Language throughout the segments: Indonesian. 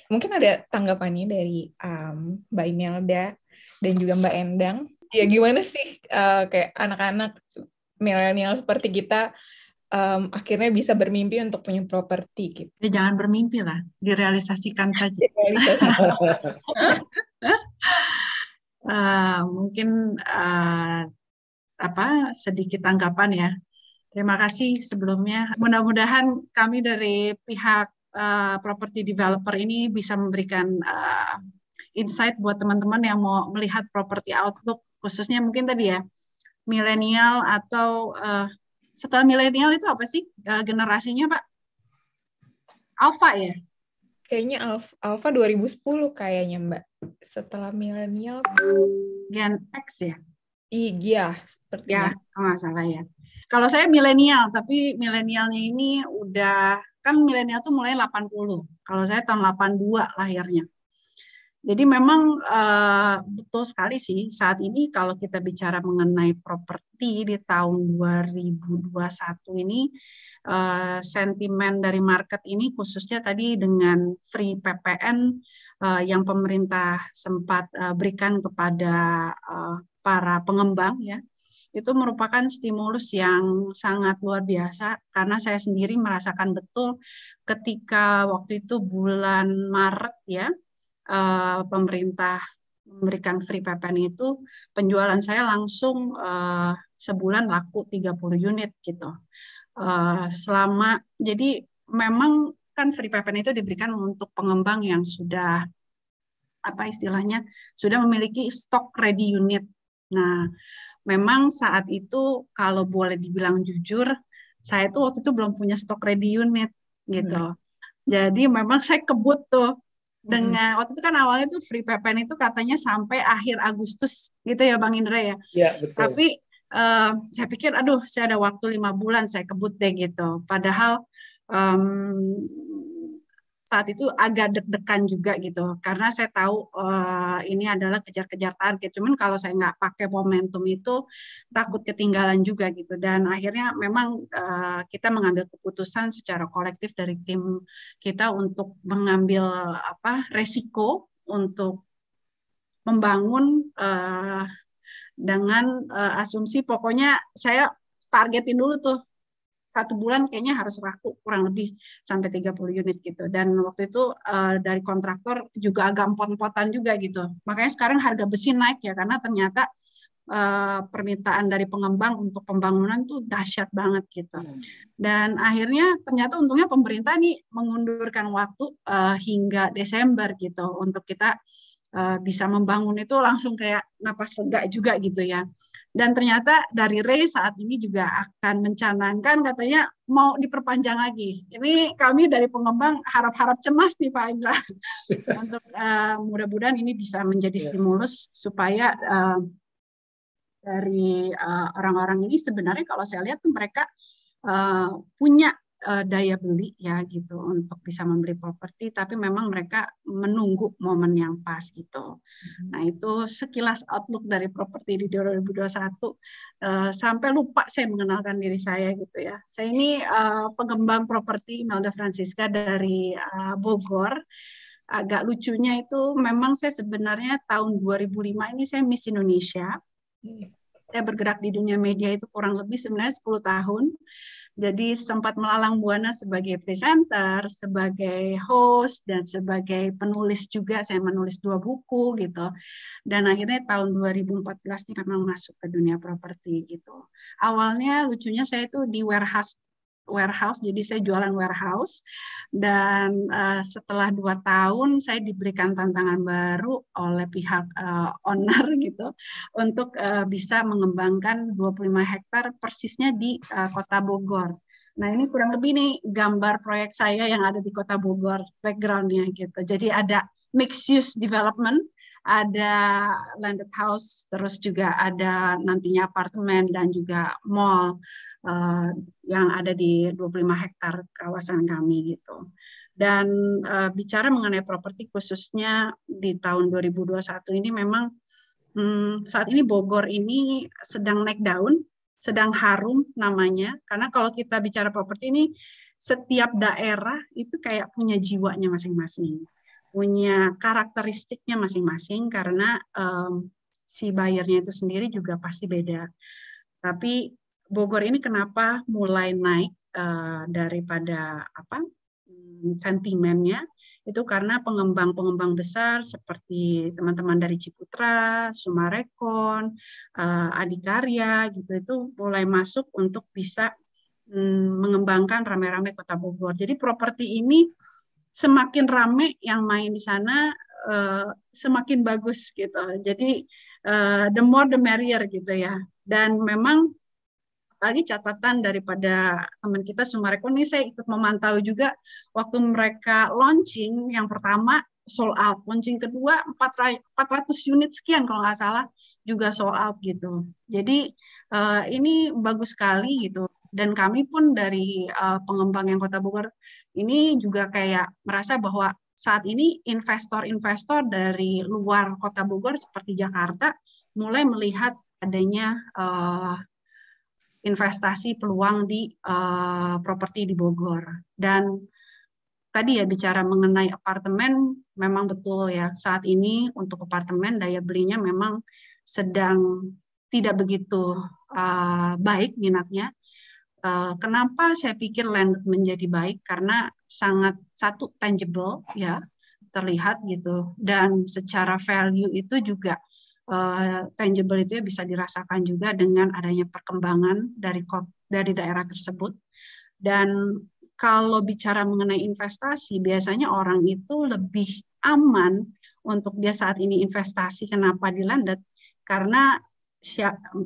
Mungkin ada tanggapannya dari Mbak Imelda dan juga Mbak Endang. Ya gimana sih kayak anak-anak milenial seperti kita akhirnya bisa bermimpi untuk punya properti gitu. Ya, jangan bermimpi lah, direalisasikan saja. Realisasi. Mungkin sedikit tanggapan ya. Terima kasih sebelumnya. Mudah-mudahan kami dari pihak property developer ini bisa memberikan insight buat teman-teman yang mau melihat property outlook, khususnya mungkin tadi ya, milenial atau setelah milenial itu apa sih generasinya, Pak? Alpha ya? Kayaknya Alpha 2010 kayaknya Mbak. Setelah milenial. Gen X ya? Iya, sepertinya. Ya, nggak salah ya. Kalau saya milenial, tapi milenialnya ini udah, kan milenial tuh mulai 80. Kalau saya tahun 82 lahirnya. Jadi memang betul sekali sih saat ini kalau kita bicara mengenai properti di tahun 2021 ini sentimen dari market ini khususnya tadi dengan free PPN yang pemerintah sempat berikan kepada para pengembang ya, itu merupakan stimulus yang sangat luar biasa karena saya sendiri merasakan betul ketika waktu itu bulan Maret ya, pemerintah memberikan free PPN itu, penjualan saya langsung sebulan laku 30 unit gitu. Jadi memang kan free PPN itu diberikan untuk pengembang yang sudah apa istilahnya sudah memiliki stok ready unit. Nah, memang saat itu kalau boleh dibilang jujur, saya tuh waktu itu belum punya stok ready unit gitu. Jadi memang saya kebut tuh dengan waktu itu kan awalnya tuh free PPN itu katanya sampai akhir Agustus gitu ya Bang Indra ya. Iya, betul. Tapi saya pikir aduh saya ada waktu 5 bulan saya kebut deh gitu. Padahal saat itu agak deg-degan juga gitu karena saya tahu ini adalah kejar-kejar target. Cuman kalau saya nggak pakai momentum itu takut ketinggalan juga gitu. Dan akhirnya memang kita mengambil keputusan secara kolektif dari tim kita untuk mengambil resiko untuk membangun dengan asumsi pokoknya saya targetin dulu tuh 1 bulan kayaknya harus laku kurang lebih sampai 30 unit gitu. Dan waktu itu dari kontraktor juga agak empot-empotan juga gitu. Makanya sekarang harga besi naik ya karena ternyata permintaan dari pengembang untuk pembangunan tuh dahsyat banget gitu. Dan akhirnya ternyata untungnya pemerintah nih mengundurkan waktu hingga Desember gitu untuk kita bisa membangun itu langsung kayak napas lega juga gitu ya. Dan ternyata dari Ray saat ini juga akan mencanangkan katanya mau diperpanjang lagi. Ini kami dari pengembang harap-harap cemas nih Pak Indra untuk mudah-mudahan ini bisa menjadi stimulus supaya dari orang-orang ini sebenarnya kalau saya lihat tuh mereka punya daya beli ya gitu untuk bisa membeli properti, tapi memang mereka menunggu momen yang pas gitu. Nah itu sekilas outlook dari properti di 2021. Sampai lupa saya mengenalkan diri saya gitu ya. Saya ini pengembang properti Imelda Francisca dari Bogor. Agak lucunya itu memang saya sebenarnya tahun 2005 ini saya Miss Indonesia. Saya bergerak di dunia media itu kurang lebih sebenarnya 10 tahun. Jadi sempat melalang buana sebagai presenter, sebagai host, dan sebagai penulis juga. Saya menulis 2 buku gitu. Dan akhirnya tahun 2014 ini memang masuk ke dunia properti gitu. Awalnya lucunya saya itu di warehouse, jadi saya jualan warehouse. Dan setelah 2 tahun saya diberikan tantangan baru oleh pihak owner gitu untuk bisa mengembangkan 25 hektar persisnya di Kota Bogor. Nah ini kurang lebih nih gambar proyek saya yang ada di Kota Bogor backgroundnya gitu. Jadi ada mixed use development, ada landed house, terus juga ada nantinya apartemen dan juga mall yang ada di 25 hektar kawasan kami gitu. Dan bicara mengenai properti khususnya di tahun 2021 ini memang saat ini Bogor ini sedang naik daun, sedang harum namanya. Karena kalau kita bicara properti ini, setiap daerah itu kayak punya jiwanya masing-masing. punya karakteristiknya masing-masing karena si buyernya itu sendiri juga pasti beda. Tapi Bogor ini kenapa mulai naik daripada sentimennya itu karena pengembang-pengembang besar seperti teman-teman dari Ciputra, Sumarekon, Adikarya gitu itu mulai masuk untuk bisa mengembangkan rame-rame Kota Bogor. Jadi properti ini semakin rame yang main di sana semakin bagus gitu. Jadi the more the merrier gitu ya. Dan memang lagi catatan daripada teman kita Sumarekon ini saya ikut memantau juga waktu mereka launching yang pertama sold out, launching kedua 400 unit sekian kalau nggak salah juga sold out gitu. Jadi ini bagus sekali gitu. Dan kami pun dari pengembang yang Kota Bogor ini juga kayak merasa bahwa saat ini investor-investor dari luar Kota Bogor seperti Jakarta mulai melihat adanya investasi peluang di properti di Bogor. Dan tadi ya bicara mengenai apartemen, memang betul ya saat ini untuk apartemen daya belinya memang sedang tidak begitu baik minatnya. Kenapa saya pikir land menjadi baik? Karena sangat satu tangible ya terlihat gitu dan secara value itu juga tangible itu ya bisa dirasakan juga dengan adanya perkembangan dari daerah tersebut. Dan kalau bicara mengenai investasi, biasanya orang itu lebih aman untuk dia saat ini investasi. Kenapa di landed? Karena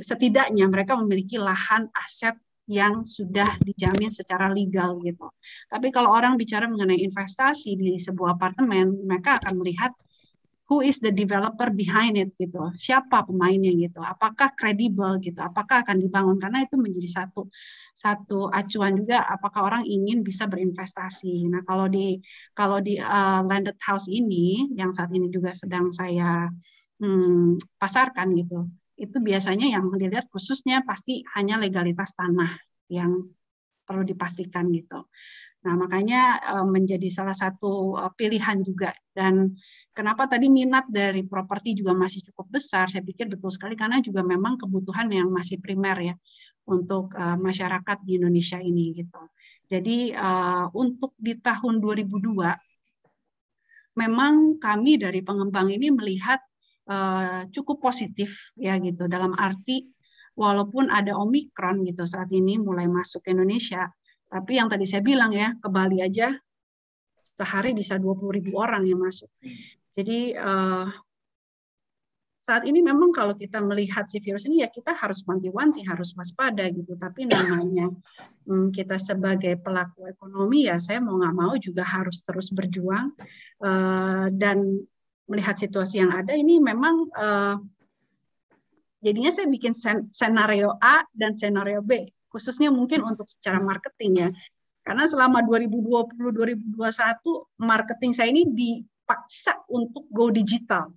setidaknya mereka memiliki lahan aset yang sudah dijamin secara legal gitu. Tapi kalau orang bicara mengenai investasi di sebuah apartemen, mereka akan melihat who is the developer behind it gitu, siapa pemainnya gitu, apakah kredibel gitu, apakah akan dibangun, karena itu menjadi satu acuan juga apakah orang ingin bisa berinvestasi. Nah kalau di landed house ini yang saat ini juga sedang saya pasarkan gitu, itu biasanya yang dilihat khususnya pasti hanya legalitas tanah yang perlu dipastikan gitu. Nah, makanya menjadi salah satu pilihan juga. Dan kenapa tadi minat dari properti juga masih cukup besar, saya pikir betul sekali karena juga memang kebutuhan yang masih primer ya untuk masyarakat di Indonesia ini gitu. Jadi untuk di tahun 2002 memang kami dari pengembang ini melihat cukup positif ya gitu dalam arti walaupun ada Omikron gitu saat ini mulai masuk ke Indonesia. Tapi yang tadi saya bilang ya, ke Bali aja sehari bisa 20.000 orang yang masuk. Jadi saat ini memang kalau kita melihat si virus ini ya kita harus wanti-wanti, harus waspada gitu. Tapi namanya kita sebagai pelaku ekonomi ya saya mau nggak mau juga harus terus berjuang dan melihat situasi yang ada ini memang jadinya saya bikin senario A dan senario B. Khususnya mungkin untuk secara marketing ya. Karena selama 2020-2021 marketing saya ini dipaksa untuk go digital.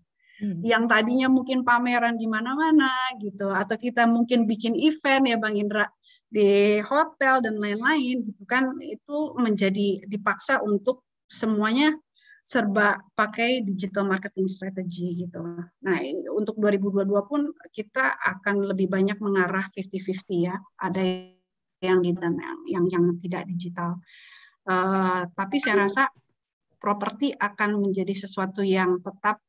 Yang tadinya mungkin pameran di mana-mana gitu atau kita mungkin bikin event ya Bang Indra di hotel dan lain-lain gitu kan itu menjadi dipaksa untuk semuanya serba pakai digital marketing strategy gitu. Nah, untuk 2022 pun kita akan lebih banyak mengarah 50-50 ya. Ada yang di dan yang tidak digital. Tapi saya rasa properti akan menjadi sesuatu yang tetap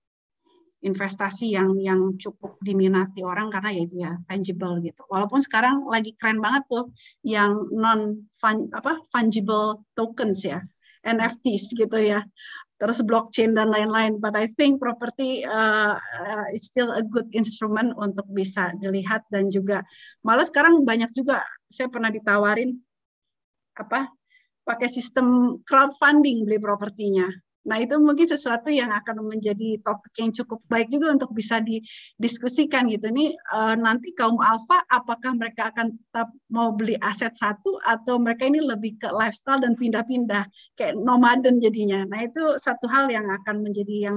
investasi yang cukup diminati orang karena ya itu ya tangible gitu. Walaupun sekarang lagi keren banget tuh yang fungible tokens ya, NFTs gitu ya. Terus blockchain dan lain-lain. But I think property is still a good instrument untuk bisa dilihat dan juga malah sekarang banyak juga saya pernah ditawarin pakai sistem crowdfunding beli propertinya. Nah, itu mungkin sesuatu yang akan menjadi topik yang cukup baik juga untuk bisa didiskusikan gitu. Ini nanti kaum alfa apakah mereka akan tetap mau beli aset satu atau mereka ini lebih ke lifestyle dan pindah-pindah kayak nomaden jadinya. Nah, itu satu hal yang akan menjadi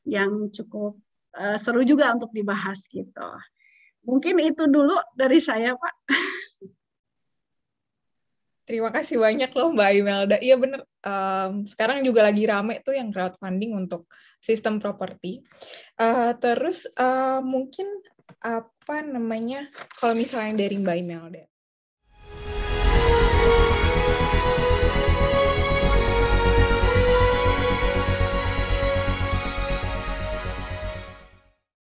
yang cukup seru juga untuk dibahas gitu. Mungkin itu dulu dari saya, Pak. Terima kasih banyak loh Mbak Imelda. Iya bener, sekarang juga lagi rame tuh yang crowdfunding untuk sistem properti. Terus mungkin apa namanya, kalau misalnya dari Mbak Imelda,